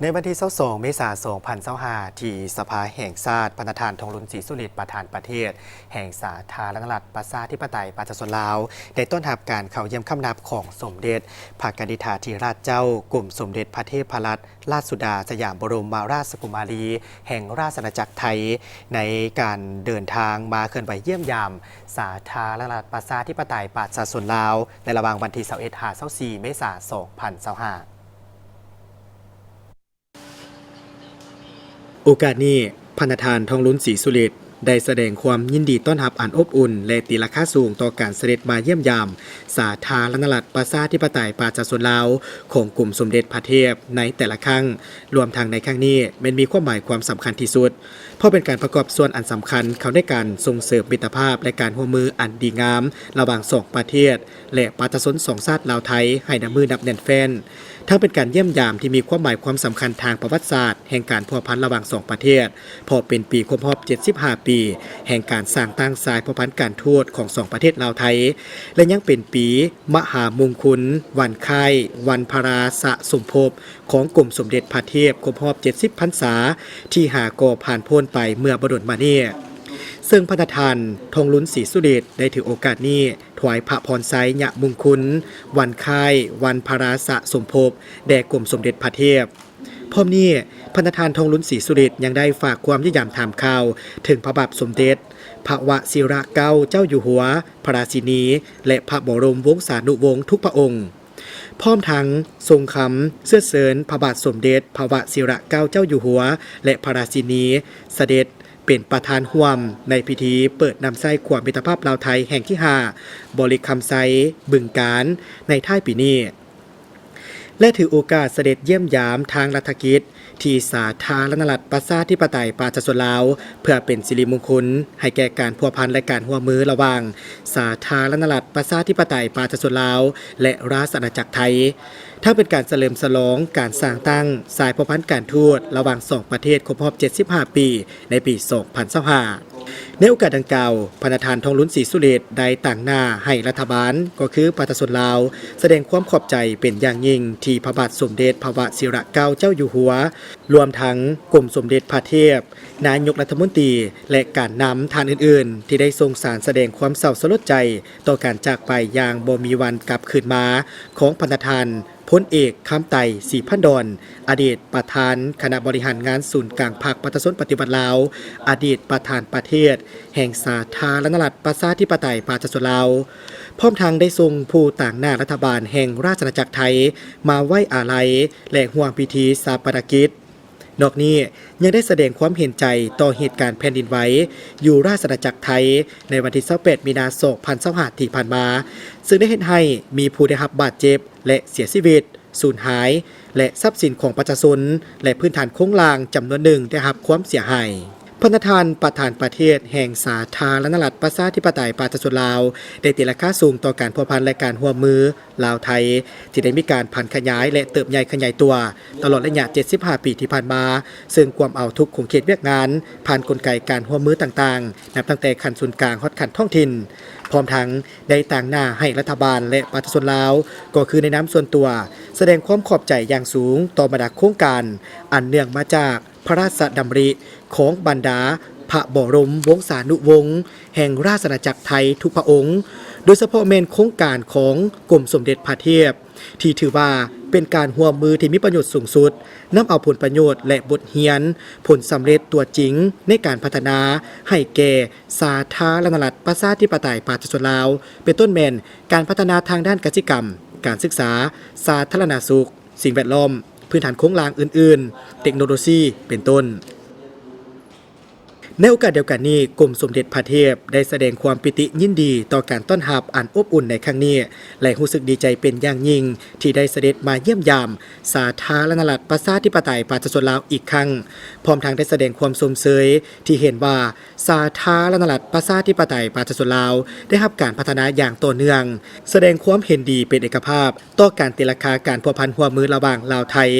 ในวันที่22เมษายน2025ที่สภาแห่งชาติประธานทองลุ้นศรีสุฤทธิ์ประธานประเทศแห่งสาธารณรัฐประชาธิปไตยประชาชนลาวได้ต้อนรับการเข้าเยี่ยมคำนับของสมเด็จพระกนิษฐาธิราชเจ้ากรมสมเด็จพระเทพรัตนราชสุดาสยามบรมราชกุมารีแห่งราชอาณาจักรไทยในการเดินทางมาเคลื่อนไหวเยี่ยมยามสาธารณรัฐประชาธิปไตยประชาชนลาวในระหว่างวันที่21-24เมษายน2025โอกาสนี้พันธานทองลุ้นศรีสุฤทธิ์ได้แสดงความยินดีต้อนรับอันอบอุ่นและตีราคาสูงต่อการเสด็จมาเยี่ยมยามสาธารณรัฐประชาธิปไตยประชาชนลาวของกลุ่มสมเด็จพระเทพในแต่ละครั้งรวมทั้งในครั้งนี้มันมีความหมายความสำคัญที่สุดเพราะเป็นการประกอบส่วนอันสำคัญเขาในการส่งเสริมมิตรภาพและการร่วมมืออันดีงามระหว่างสองประเทศและประชาชนสองชาติลาวไทยให้นับมือนับแน่นแฟ้นทั้งเป็นการเยี่ยมยามที่มีความหมายความสำคัญทางประวัติศาสตร์แห่งการพัวพันระหว่างสองประเทศพอเป็นปีครบรอบ75 ปีแห่งการสร้างตั้งสายพัวพันการทูตของสองประเทศลาวไทยและยังเป็นปีมหามงคลวันคล้ายวันพราสสมภพของกรมสมเด็จพระเทพครบรอบ70 พรรษาที่หาก่อผ่านพ้นไปเมื่อบดลมานี้ซึ่งพันธานทองลุ้นศรีสุฤทธิ์ได้ถือโอกาสนี้ถวายพระพรไซยะมงคลวันคล้ายวันพราสสมภพแด่กรมสมเด็จพระเทพพร้อมนี้พันธานทองลุ้นศรีสุฤทธิ์ยังได้ฝากความยินยามถามข่าวถึงพระบาทสมเด็จพระวชิรเกล้าเจ้าอยู่หัวพระราชินีและพระบรมวงศานุวงศ์ทุกพระองค์พร้อมทั้งทรงคำเสื้อเสริญพระบาทสมเด็จพระวชิรเกล้าเจ้าอยู่หัวและพระราชินีเสด็จเป็นประธานร่วมในพิธีเปิดนำไส้ขวบมิตรภาพลาวไทยแห่งที่5บริคำไซบึงการในท้ายปีนี้และถือโอกาสเสด็จเยี่ยมยามทางรัฐกิจที่สาธารณรัฐประชาธิปไตยประชาชนลาวเพื่อเป็นสิริมงคลให้แก่การพัวพันและการร่วมมือระหว่างสาธารณรัฐประชาธิปไตยประชาชนลาวและราชอาณาจักรไทยทั้งเป็นการเฉลิมฉลองการสร้างตั้งสายพัวพันการทูตระหว่าง2ประเทศครบรอบ75 ปีในปี2025ในโอกาสดังกล่าวพันธานทองลุ้นศรีสุฤทธิ์ได้ต่างหน้าให้รัฐบาลก็คือประชาชนลาวแสดงความขอบใจเป็นอย่างยิ่งที่พระบาทสมเด็จพระวชิรเกล้าเจ้าอยู่หัวรวมทั้งกรมสมเด็จพระเทพนายกรัฐมนตรีและการนำทานอื่นๆที่ได้ทรงสารแสดงความเศร้าสลดใจต่อการจากไปอย่างบ่มีวันกลับคืนมาของพันธานพลเอกคำไต่ศรีพันดรอดีตประธานคณะบริหารงานศูนย์กลางภาคประชาชนปฏิบัติลาวอดีตประธานประเทศแห่งสาธารณรัฐประชาธิปไตยประชาชนลาวพร้อมทางได้ทรงผู้ต่างหน้ารัฐบาลแห่งราชอาณาจักรไทยมาไว้อาลัยและห่วงพิธีชาปนกิจนอกนี้ยังได้แสดงความเห็นใจต่อเหตุการณ์แผ่นดินไหวอยู่ราชอาณาจักรไทยในวันที่28 มีนาคม 2025ที่ผ่านมาซึ่งได้เห็นให้มีผู้ได้รับบาดเจ็บและเสียชีวิตสูญหายและทรัพย์สินของประชาชนและพื้นฐานโครงลางจำนวนหนึ่งได้รับความเสียหายพันธานประธานประเทศแห่งสาธารณรัฐประชาธิปไตยประชาชนลาวได้ตีราคาสูงต่อการพัวพันและการร่วมมือลาวไทยที่ได้มีการพันขยายและเติบใหญ่ขยายตัวตลอดระยะ75 ปีที่ผ่านมาซึ่งความเอาทุกของเขตเวียกงานผ่านกลไกการร่วมมือต่างๆนับตั้งแต่ขั้นศูนย์กลางฮอดขั้นท้องถิ่นพร้อมทั้งได้ต่างหน้าให้รัฐบาลและประชาชนลาวก็คือในนามส่วนตัวแสดงความขอบใจอย่างสูงต่อบรรดาโครงการอันเนื่องมาจากพระราชดำริของบรรดาพระบรมวงศานุวงศ์แห่งราชอาณาจักรไทยทุกพระองค์โดยเฉพาะเมนโครงการของกรมสมเด็จพระเทพที่ถือว่าเป็นการร่วมมือที่มีประโยชน์สูงสุดนำเอาผลประโยชน์และบทเรียนผลสำเร็จตัวจริงในการพัฒนาให้แก่สาธารณรัฐประชาธิปไตยประชาชนลาวเป็นต้นแม่นการพัฒนาทางด้านกสิกรรมการศึกษาสาธารณสุขสิ่งแวดล้อมพื้นฐานโครงสร้างอื่นๆเทคโนโลยีเป็นต้นในโอกาสเดียวกันนี้กรมสมเด็จพระเทพได้แสดงความปิติยินดีต่อการต้อนรับอันอบอุ่นในครั้งนี้และรู้สึกดีใจเป็นอย่างยิ่งที่ได้เสด็จมาเยี่ยมยามสาธารณรัฐประชาธิปไตยประชาชนลาวอีกครั้งพร้อมทั้งได้แสดงความสมเสยที่เห็นว่าสาธารณรัฐประชาธิปไตยประชาชนลาวได้รับการพัฒนาอย่างต่อเนื่องแสดงความเห็นดีเป็นเอกภาพต่อการตีราคาการพัวพันร่วมมือระหว่างลาวไทย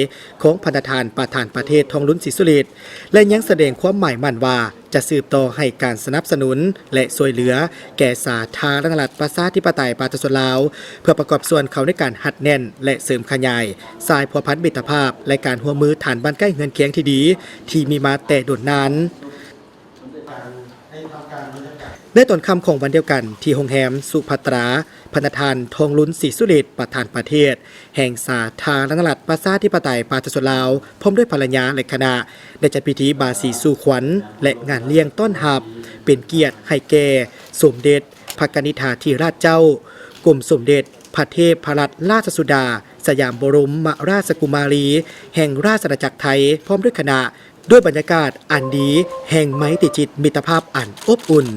ของพันธานประธานประเทศทองลุ้นศรีสุฤทธิ์และยังแสดงความหมายมั่นว่า จะสืบต่อให้การสนับสนุนและช่วยเหลือแก่สาธารณรัฐประชาธิปไตยประชาชนลาวเพื่อประกอบส่วนเขาในการหัดแน่นและเสริมขยายสายพัวพันมิตรภาพและการร่วมมือฐานบ้านใกล้เงินเคียงที่ดีที่มีมาแต่โดนนานในตอนค่ำของวันเดียวกันที่โรงแรมสุภัตราพนทานทองลุ้นศรีสุเดชประธานประเทศแห่งสาธารณรัฐประชาธิปไตยประชาชนลาวพร้อมด้วยภรรยาและคณะได้จัดพิธีบาสีสู่ขวัญและงานเลี้ยงต้อนรับเป็นเกียรติให้แก่สมเด็จพระกนิษฐาธิราชเจ้ากรมสมเด็จพระเทพรัตนราชสุดาสยามบรมราชกุมารีแห่งราชอาณาจักรไทยพร้อมด้วยคณะด้วยบรรยากาศอันดีแห่งไมตรีจิตมิตรภาพอันอบอุ่น